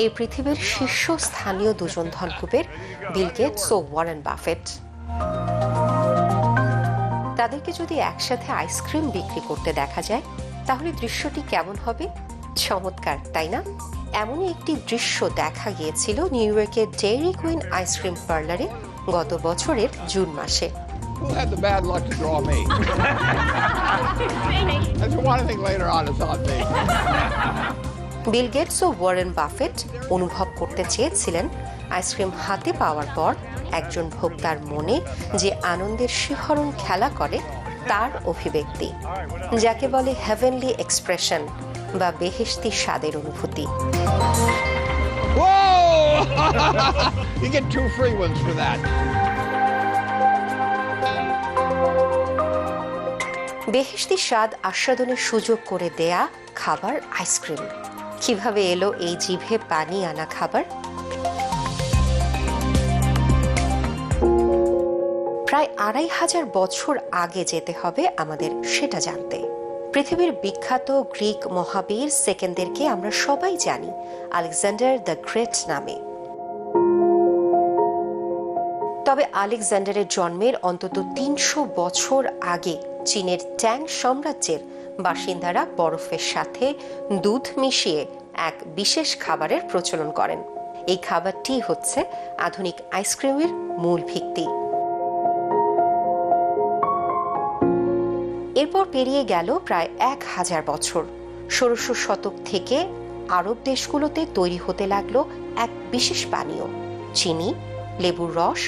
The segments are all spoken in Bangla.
এই পৃথিবীর শীর্ষস্থানীয় দুজন ধনকুবের বিল গেটস ও ওয়ারেন বাফেট। তাদেরকে যদি একসাথে আইসক্রিম বিক্রি করতে দেখা যায় তাহলে দৃশ্যটি কেমন হবে? চমৎকার, তাই না? এমনই একটি দৃশ্য দেখা গিয়েছিল নিউ ইয়র্কের ডেইরি কুইন আইসক্রিম পার্লারে গত বছরের জুন মাসে। Who had the bad luck to draw me? If you want anything later on, it's on me. Bill Gates ও ওয়ারেন বাফেট অনুভব করতে চেয়েছিলেন আইসক্রিম হাতে পাওয়ার পর একজন ভোক্তার মনে যে আনন্দের শিহরণ খেলা করে তার অভিব্যক্তি, যাকে বলে হেভেনলি এক্সপ্রেশন বা বেহেশতি স্বাদের অনুভূতি। Whoa! You get 2 free ones for that. বেহেশতি স্বাদ আস্বাদনের সুযোগ করে দেয়া খাবার আইসক্রিম। কিভাবে এলো এই জিভে পানি আনা খাবার? প্রায় ২৫০০ বছর আগে যেতে হবে আমাদের সেটা জানতে। পৃথিবীর বিখ্যাত গ্রিক মহাবীর সেকেন্ডেরকে আমরা সবাই জানি আলেকজান্ডার দ্য গ্রেট নামে। তবে আলেকজান্ডারের জন্মের অন্তত ৩০০ বছর আগে চীনের ট্যাং সাম্রাজ্যের বাসিন্দারা বরফের সাথে দুধ মিশিয়ে এক বিশেষ খাবারের প্রচলন করেন। এই খাবারটি হচ্ছে আধুনিক আইসক্রিমের মূল ভিত্তি। এরপর পেরিয়ে গেল প্রায় ১০০০ বছর। ১৬০০ শতক থেকে আরব দেশগুলোতে তৈরি হতে লাগলো এক বিশেষ পানীয়, চিনি, লেবুর রস,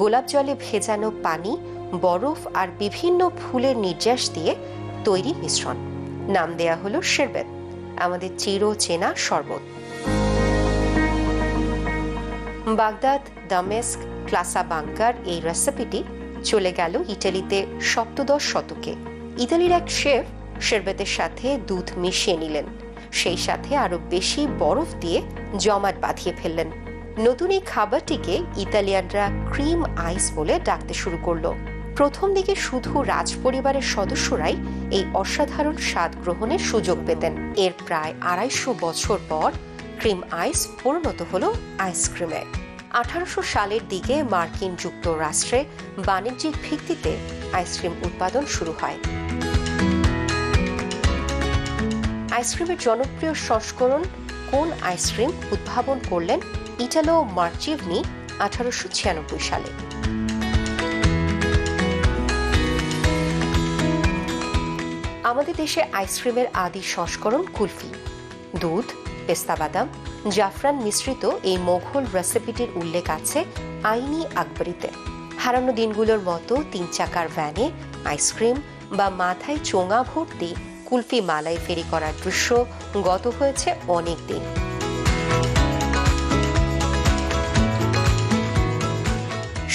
গোলাপ জলে ভেজানো পানি, বরফ আর বিভিন্ন ফুলের নির্যাস দিয়ে তৈরি মিশ্রণ। নাম দেয়া হলো শরবত, আমাদের চিরচেনা শরবত। বাগদাদ, দামেস্ক, ক্লাসাবাঙ্কার এই রেসিপিটি চলে গেল ইটালিতে সপ্তদশ শতকে। ইতালির এক শেফ শরবতের সাথে দুধ মিশিয়ে নিলেন, সেই সাথে আরো বেশি বরফ দিয়ে জমাট বাঁধিয়ে ফেললেন। নতুন এই খাবারটিকে ইতালিয়ানরা ক্রিম আইস বলে ডাকতে শুরু করলো। প্রথম দিকে শুধু রাজপরিবারের সদস্যরাই এই অসাধারণ স্বাদ গ্রহণের সুযোগ পেতেন। এর প্রায় ২৫০ বছর পর ক্রিম আইস পরিণত হলো আইসক্রিমে। ১৮০০ সালের দিকে মার্কিন যুক্তরাষ্ট্রে বাণিজ্যিক ভিত্তিতে আইসক্রিম উৎপাদন শুরু হয়। আইসক্রিমের জনপ্রিয় সংস্করণ কোন আইসক্রিম উদ্ভাবন করলেন ইটালো মার্চিভনি ১৮৯৬ সালে। আমাদের দেশে আইসক্রিমের আদি সংস্করণ কুলফি। দুধ, পেস্তা বাদাম, জাফরান মিশ্রিত এই মোঘল রেসিপিটির উল্লেখ আছে আইনি আকবরীতে। হারানো দিনগুলোর মতো ৩ চাকার ভ্যানে আইসক্রিম বা মাথায় চোঙা ভর্তি কুলফি মালাই ফেরি করার দৃশ্য গত হয়েছে অনেক দিন।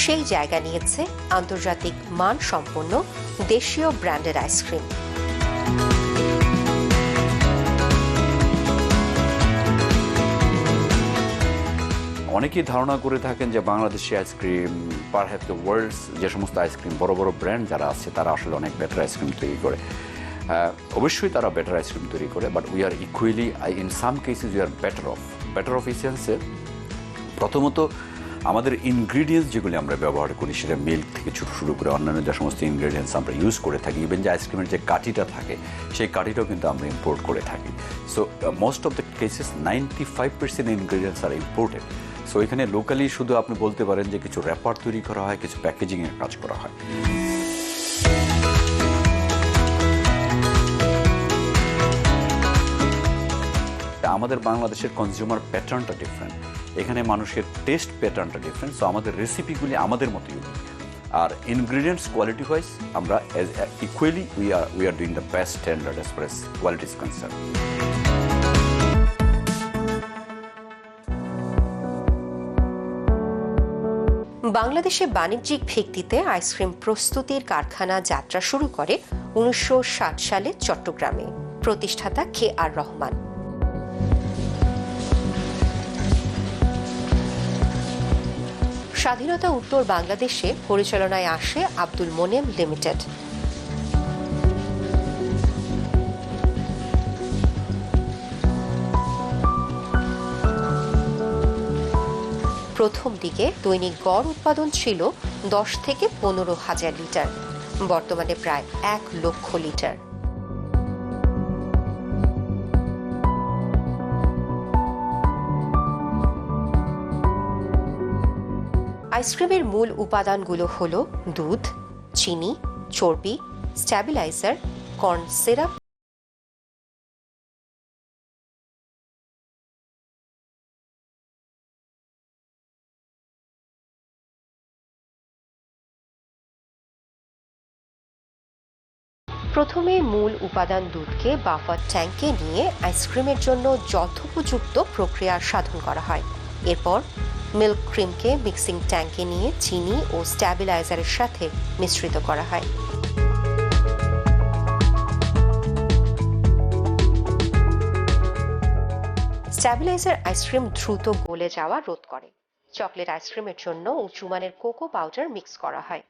সেই জায়গা নিয়েছে আন্তর্জাতিক মান সম্পন্ন দেশীয় ব্র্যান্ডের আইসক্রিম। অনেকেই ধারণা করে থাকেন যে Bangladeshi ice cream perhaps the world's যে সমস্ত আইসক্রিম বড় বড় ব্র্যান্ড যারা আছে তারা আসলে অনেক বেটার আইসক্রিম তৈরি করে। অবশ্যই তারা বেটার আইসক্রিম তৈরি করে, but we are equally in some cases we are better off সেন্সে। প্রথমত আমাদের ইনগ্রিডিয়েন্টস যেগুলি আমরা ব্যবহার করি সেটা মিল্ক থেকে শুরু করে অন্যান্য যে সমস্ত ইনগ্রিডিয়েন্টস আমরা ইউজ করে থাকি, ইভেন যে আইসক্রিমের যে কাঠিটা থাকে সেই কাঠিটাও কিন্তু আমরা ইম্পোর্ট করে থাকি। So most of the cases 95% ingredients are imported. So এখানে লোকালি শুধু আপনি বলতে পারেন যে কিছু র্যাপার তৈরি করা হয়, কিছু প্যাকেজিংয়ের কাজ করা হয়। আমাদের বাংলাদেশের কনজিউমার প্যাটার্নটা ডিফারেন্ট, এখানে মানুষের টেস্ট প্যাটার্নটা ডিফারেন্ট। সো আমাদের রেসিপিগুলি আমাদের মতো ইউনিক, আর ইনগ্রিডিয়েন্টস কোয়ালিটি ওয়াইজ আমরা equally we are doing the best standard as far as quality is concern. বাংলাদেশে বাণিজ্যিক ভিত্তিতে আইসক্রিম প্রস্তুতির কারখানা যাত্রা শুরু করে ১৯৬০ সালে চট্টগ্রামে। প্রতিষ্ঠাতা KR রহমান। স্বাধীনতা উত্তর বাংলাদেশে পরিচালনায় আসে আব্দুল মোনেম লিমিটেড। প্রথম দিকে দৈনিক গড় উৎপাদন ছিল 10 থেকে 15,000 লিটার, বর্তমানে প্রায় 1 লক্ষ লিটার। আইসক্রিমের মূল উপাদানগুলো হলো দুধ, চিনি, চর্বি, স্ট্যাবিলাইজার, কর্ন সিরাপ, প্রথমে মূল উপাদান দুধকে বাফার ট্যাঙ্কে নিয়ে আইসক্রিমের জন্য যথোপযুক্ত প্রক্রিয়া সাধন করা হয়। এরপর মিল্ক ক্রিমকে মিক্সিং ট্যাঙ্কে নিয়ে চিনি ও স্ট্যাবিলাইজারের সাথে মিশ্রিত করা হয়। স্ট্যাবিলাইজার আইসক্রিম দ্রুত গলে যাওয়া রোধ করে। চকলেট আইসক্রিমের জন্য উঁচু মানের কোকো পাউডার মিক্স করা হয়।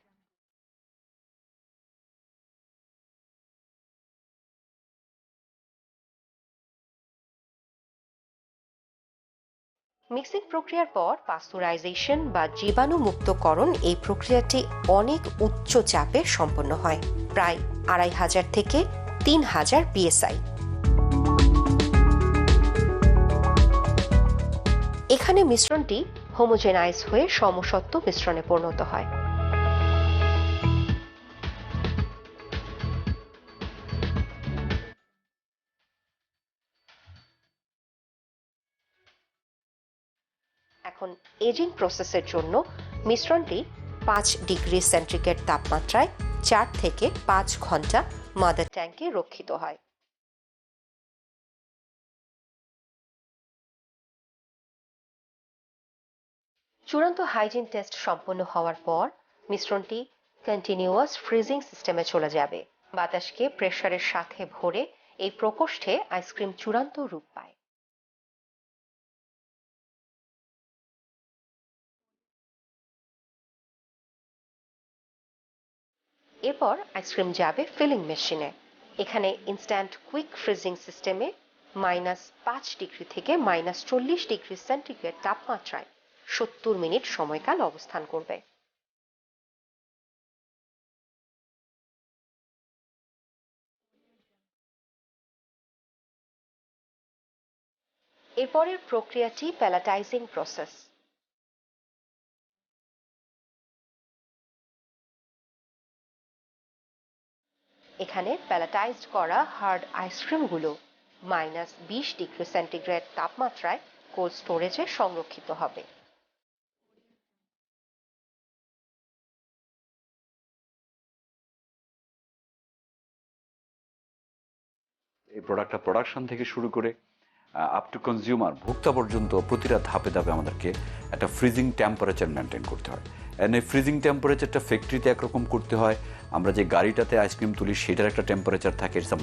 মিক্সিং প্রক্রিয়ার পর পাস্তুরাইজেশন বা জীবাণুমুক্তকরণ এই প্রক্রিয়াটি অনেক উচ্চ চাপে সম্পন্ন হয়, প্রায় 2500 থেকে 3000 PSI। এখানে মিশ্রণটি হোমোজেনাইজ হয়ে সমসত্ব মিশ্রণে পরিণত হয়। এখন এজিং প্রসেসের জন্য মিশ্রণটি 5 ডিগ্রি সেন্টিগ্রেড তাপমাত্রায় 4 থেকে 5 ঘন্টা মাদার ট্যাঙ্কে রক্ষিত হয়। চূড়ান্ত হাইজিন টেস্ট সম্পন্ন হওয়ার পর মিশ্রণটি কন্টিনিউয়াস ফ্রিজিং সিস্টেমে চলে যাবে। বাতাসকে প্রেসারের সাথে ভরে এই প্রকোষ্ঠে আইসক্রিম চূড়ান্ত রূপ পায়। এরপর আইসক্রিম যাবে ফিলিং মেশিনে। এখানে ইনস্ট্যান্ট কুইক ফ্রিজিং সিস্টেমে -5 ডিগ্রি থেকে -40 ডিগ্রি সেন্টিগ্রেড তাপমাত্রায় 70 মিনিট সময়কাল অবস্থান করবে। এরপরের প্রক্রিয়াটি প্যালাটাইজিং প্রসেস। এখানে প্যালাটাইজড করা হার্ড আইসক্রিমগুলো -20 ডিগ্রি সেন্টিগ্রেড তাপমাত্রায় কোল্ড স্টোরেজে সংরক্ষিত হবে। এই প্রোডাক্টটা প্রোডাকশন থেকে শুরু করে আপ টু কনজিউমার ভোক্তা পর্যন্ত প্রতিটা ধাপে ধাপে আমাদেরকে একটা ফ্রিজিং টেম্পারেচার মেনটেন করতে হয়। এন্ড এই ফ্রিজিং টেম্পারেচারটা ফ্যাক্টরিতে একরকম করতে হয়, আমরা যে গাড়িটাতে আইসক্রিম তুলি সেটার একটা টেম্পারেচার থাকে, ইটস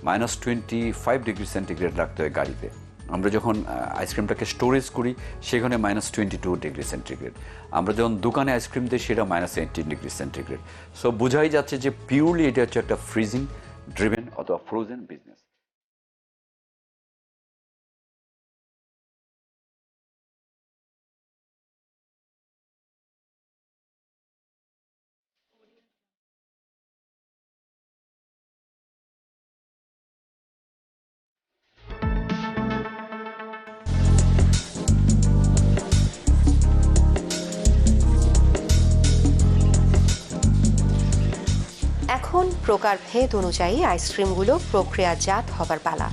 -25 ডিগ্রি সেন্টিগ্রেড রাখতে হয় গাড়িতে। আমরা যখন আইসক্রিমটাকে স্টোরেজ করি সেখানে -22 ডিগ্রি সেন্টিগ্রেড। আমরা যখন দোকানে আইসক্রিম দিই সেটা -18 ডিগ্রি সেন্টিগ্রেড। সো বোঝাই যাচ্ছে যে পিওরলি এটা হচ্ছে একটা ফ্রিজিং ড্রিভেন অথবা ফ্রোজেন বিজনেস। এখন প্রকারভেদ অনুযায়ী আইসক্রিমগুলো প্রক্রিয়াজাত হবার পালা।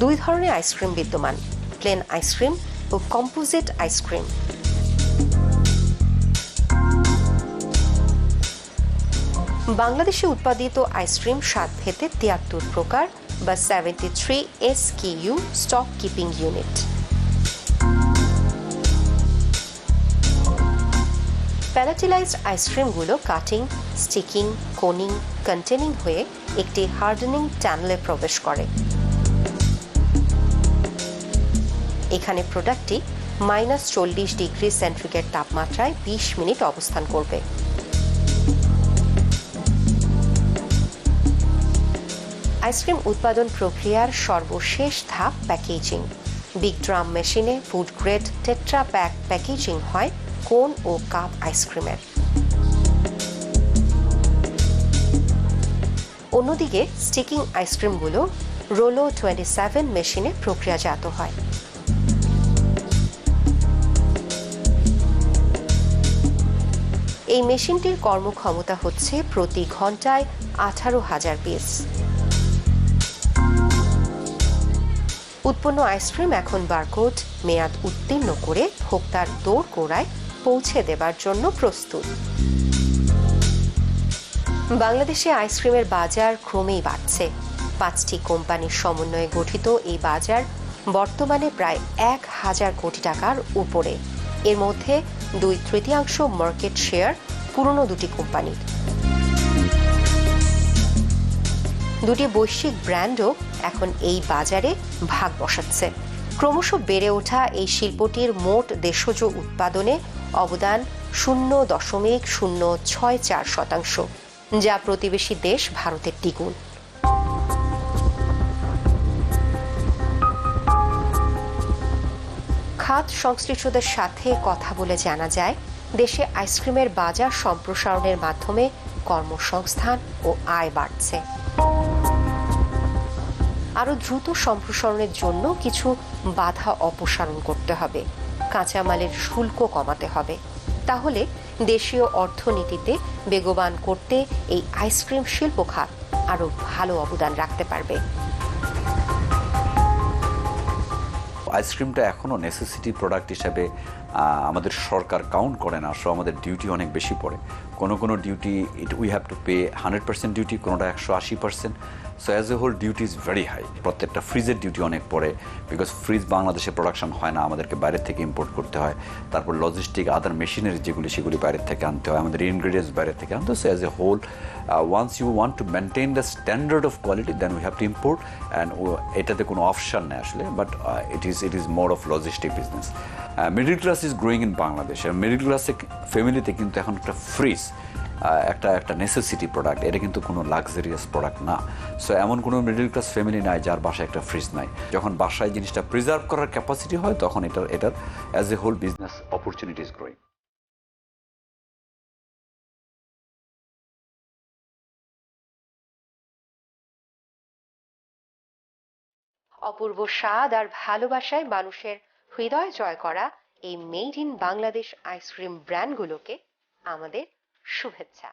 দুই ধরনের আইসক্রিম বিদ্যমান, প্লেন আইসক্রিম ও কম্পোজিট আইসক্রিম। বাংলাদেশে উৎপাদিত আইসক্রিম স্বাদভেদে 73 প্রকার বা 73 SKU stock keeping unit. Palletised আইসক্রিমগুলো কাটিং, স্টিকিং, কোনিং, কন্টেনিং হয়ে একটি হার্ডেনিং টানেলে প্রবেশ করে। এখানে প্রোডাক্টটি -40 ডিগ্রি সেন্টিগ্রেড তাপমাত্রায় 20 মিনিট অবস্থান করবে। আইসক্রিম উৎপাদন প্রক্রিয়ার সর্বশেষ ধাপ প্যাকেজিং। বিগ ড্রাম মেশিনে food grade tetra pack packaging হয় কোন ও কাপ আইসক্রিমের। অন্যদিকে স্টিকিং আইসক্রিমগুলো রোলো 27 মেশিনে প্রক্রিয়াজাত হয়। এই মেশিনটির কর্মক্ষমতা হচ্ছে প্রতি ঘন্টায় 18,000 পিস। উৎপন্ন আইসক্রিম এখন বারকোড মেয়াদ উত্তীর্ণ করে ভোক্তার দোরগোড়ায় পৌঁছে দেবার জন্য প্রস্তুত। বাংলাদেশে আইসক্রিমের বাজার ক্রমেই বাড়ছে। 5টি কোম্পানির সমন্বয়ে গঠিত এই বাজার বর্তমানে প্রায় 1,000 কোটি টাকার উপরে। এর মধ্যে 2/3 মার্কেট শেয়ার পুরনো দুটি কোম্পানির। দুটি বৈশ্বিক ব্র্যান্ডও এখন এই বাজারে ভাগ বসাচ্ছে। ক্রমশ বেড়ে ওঠা এই শিল্পটির মোট দেশজ উৎপাদনে অবদান 0.064%, যা প্রতিবেশী দেশ ভারতের দ্বিগুণ। খাত সংশ্লিষ্টদের সাথে কথা বলে জানা যায়, দেশে আইসক্রিমের বাজার সম্প্রসারণের মাধ্যমে কর্মসংস্থান ও আয় বাড়ছে। আরও দ্রুত সম্প্রসারণের জন্য কিছু বাধা অপসারণ করতে হবে, কাঁচামালের শুল্ক কমাতে হবে। তাহলে দেশীয় অর্থনীতিতে বেগবান করতে এই আইসক্রিম শিল্প খাত আরও ভালো অবদান রাখতে পারবে। আইসক্রিমটা এখনও নেসেসিটি প্রোডাক্ট হিসাবে আমাদের সরকার কাউন্ট করে না। সো আমাদের ডিউটি অনেক বেশি পড়ে। কোনো duty we have to pay 100% duty, কোনোটা 180%। So as a whole duty is very high. প্রত্যেকটা ফ্রিজের ডিউটি অনেক পড়ে, বিকজ ফ্রিজ বাংলাদেশে প্রোডাকশন হয় না, আমাদেরকে বাইরের থেকে ইম্পোর্ট করতে হয়। তারপর লজিস্টিক আদার মেশিনারি সেগুলি বাইরের থেকে আনতে হয়, আমাদের ইনগ্রিডিয়েন্টস বাইরের থেকে আনতে হয়। So as a whole once you want to maintain the standard of quality, then we have to import. And এটাতে কোনো অপশান নেই আসলে, but it is more of logistic business. Middle class is growing in Bangladesh. Middle ক্লাসের ফ্যামিলিতে কিন্তু এখন একটা ফ্রিজ একটা নেসেসিটি প্রোডাক্ট, এটা কিন্তু কোনো লাক্সারিয়াস প্রোডাক্ট না। সো এমন কোনো মিডল ক্লাস ফ্যামিলি নাই যার বাসায় একটা ফ্রিজ নাই। যখন বাসায় জিনিসটা প্রিজার্ভ করার ক্যাপাসিটি হয়, তখন এটার as a whole business opportunity is growing. অপূর্ব স্বাদ আর ভালোবাসায় মানুষের হৃদয় জয় করা এই মেড ইন বাংলাদেশ আইসক্রিম ব্র্যান্ডগুলোকে আমাদের শুভেচ্ছা।